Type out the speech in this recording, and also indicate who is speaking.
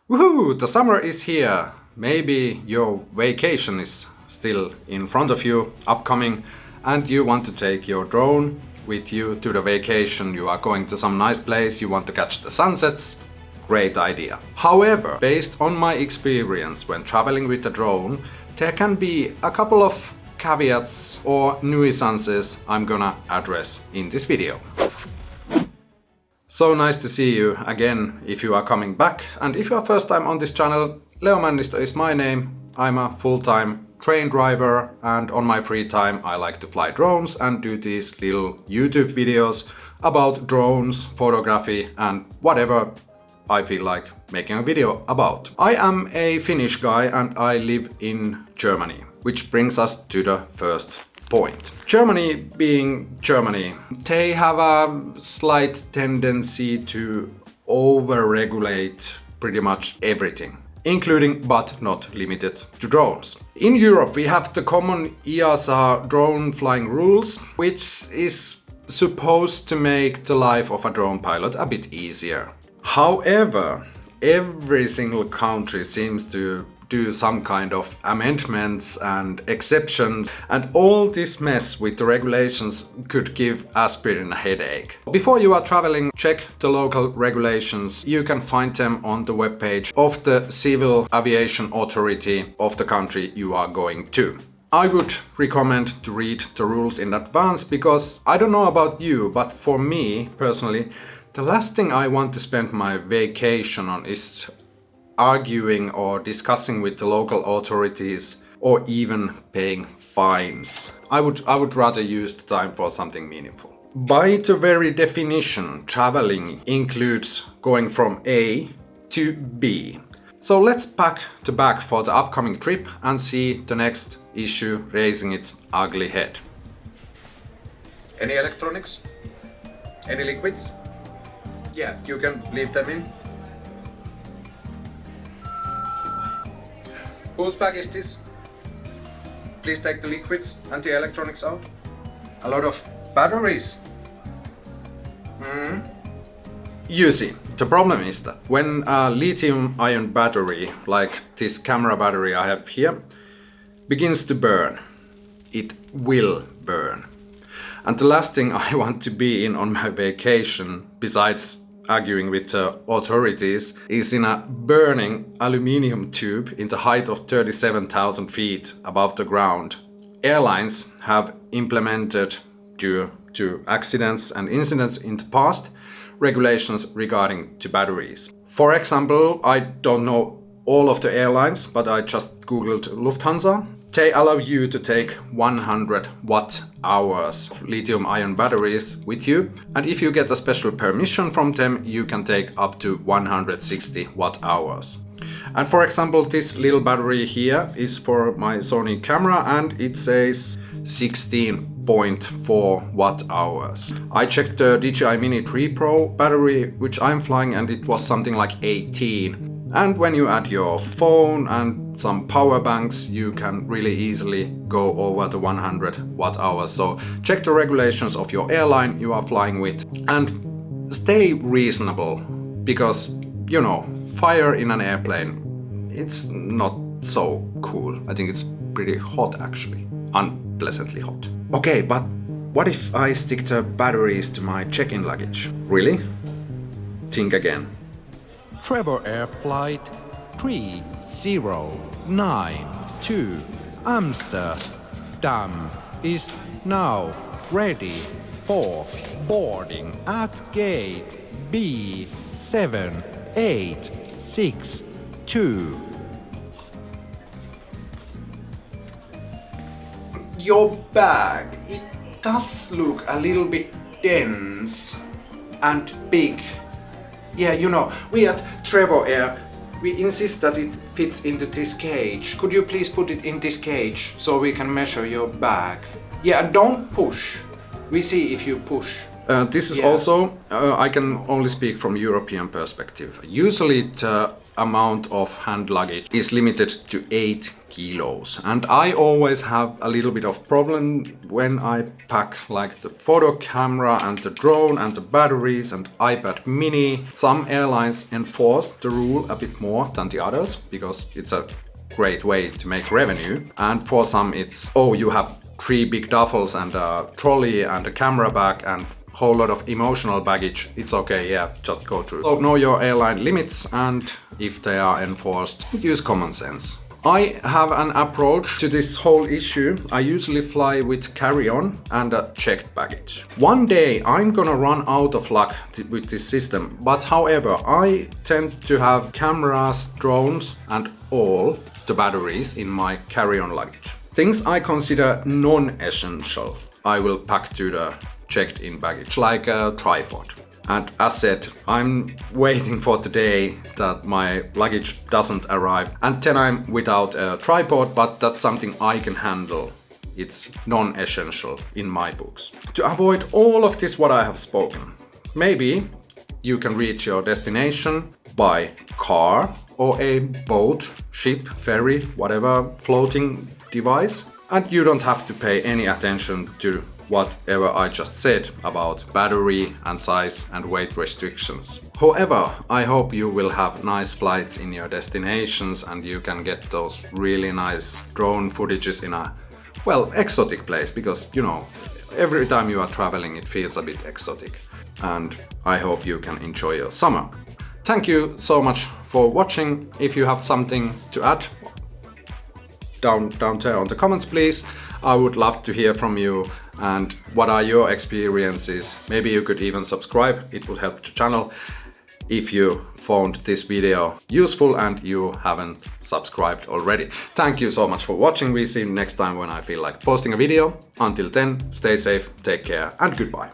Speaker 1: Woohoo! The summer is here! Maybe your vacation is still in front of you, upcoming, and you want to take your drone with you to the vacation. You are going to some nice place, you want to catch the sunsets. Great idea. However, based on my experience when traveling with a drone, there can be a couple of caveats or nuisances I'm gonna address in this video. So nice to see you again if you are coming back, and if you are first time on this channel, Leo Männisto is my name. I'm a full-time train driver, and on my free time I like to fly drones and do these little YouTube videos about drones, photography and whatever I feel like making a video about. I am a Finnish guy and I live in Germany, which brings us to the first point. Germany being Germany, they have a slight tendency to over-regulate pretty much everything, including but not limited to drones. In Europe we have the common EASA drone flying rules, which is supposed to make the life of a drone pilot a bit easier. However, every single country seems to do some kind of amendments and exceptions, and all this mess with the regulations could give aspirin a headache. Before you are traveling, check the local regulations. You can find them on the webpage of the Civil Aviation Authority of the country you are going to. I would recommend to read the rules in advance because I don't know about you, but for me personally, the last thing I want to spend my vacation on is arguing or discussing with the local authorities or even paying fines. I would rather use the time for something meaningful. By the very definition, traveling includes going from A to B. So let's pack the bag for the upcoming trip and see the next issue raising its ugly head. Any electronics? Any liquids? Yeah, you can leave them in. Whose bag is this? Please take the liquids and the electronics out. A lot of batteries. You see, the problem is that when a lithium-ion battery, like this camera battery I have here, begins to burn, it will burn. And the last thing I want to be in on my vacation, besides arguing with the authorities, is in a burning aluminium tube in the height of 37,000 feet above the ground. Airlines have implemented, due to accidents and incidents in the past, regulations regarding to batteries. For example, I don't know all of the airlines, but I just googled Lufthansa. They allow you to take 100 watt-hours lithium-ion batteries with you, and if you get a special permission from them, you can take up to 160 watt-hours. And for example, this little battery here is for my Sony camera and it says 16.4 watt-hours. I checked the DJI Mini 3 Pro battery which I'm flying and it was something like 18. And when you add your phone and some power banks, you can really easily go over the 100 watt-hours. So check the regulations of your airline you are flying with and stay reasonable, because, you know, fire in an airplane, it's not so cool. I think it's pretty hot actually, unpleasantly hot. Okay, but what if I stick the batteries to my check-in luggage? Really? Think again.
Speaker 2: Trevor Air Flight 3092 Amsterdam is now ready for boarding at gate B7862.
Speaker 1: Your bag, it does look a little bit dense and big. Yeah, you know, we at Trevor Air, we insist that it fits into this cage. Could you please put it in this cage so we can measure your bag? Yeah, don't push. We see if you push. This is also, I can only speak from European perspective. Usually the amount of hand luggage is limited to 8 kilos. And I always have a little bit of problem when I pack like the photo camera and the drone and the batteries and iPad mini. Some airlines enforce the rule a bit more than the others because it's a great way to make revenue. And for some it's, oh, you have 3 big duffels and a trolley and a camera bag and whole lot of emotional baggage. It's okay, yeah, just go through. So know your airline limits, and if they are enforced, use common sense. I have an approach to this whole issue. I usually fly with carry-on and a checked baggage. One day I'm gonna run out of luck with this system, but however, I tend to have cameras, drones and all the batteries in my carry-on luggage. Things I consider non-essential, I will pack to the checked-in baggage, like a tripod. And as said, I'm waiting for the day that my luggage doesn't arrive, and then I'm without a tripod, but that's something I can handle. It's non-essential in my books. To avoid all of this what I have spoken, maybe you can reach your destination by car or a boat, ship, ferry, whatever floating device, and you don't have to pay any attention to whatever I just said about battery and size and weight restrictions. However, I hope you will have nice flights in your destinations and you can get those really nice drone footages in a, well, exotic place, because, you know, every time you are traveling it feels a bit exotic. And I hope you can enjoy your summer. Thank you so much for watching. If you have something to add, down there on the comments please. I would love to hear from you and what are your experiences. Maybe you could even subscribe, it would help the channel if you found this video useful and you haven't subscribed already. Thank you so much for watching. We see you next time when I feel like posting a video. Until then, stay safe, take care and goodbye.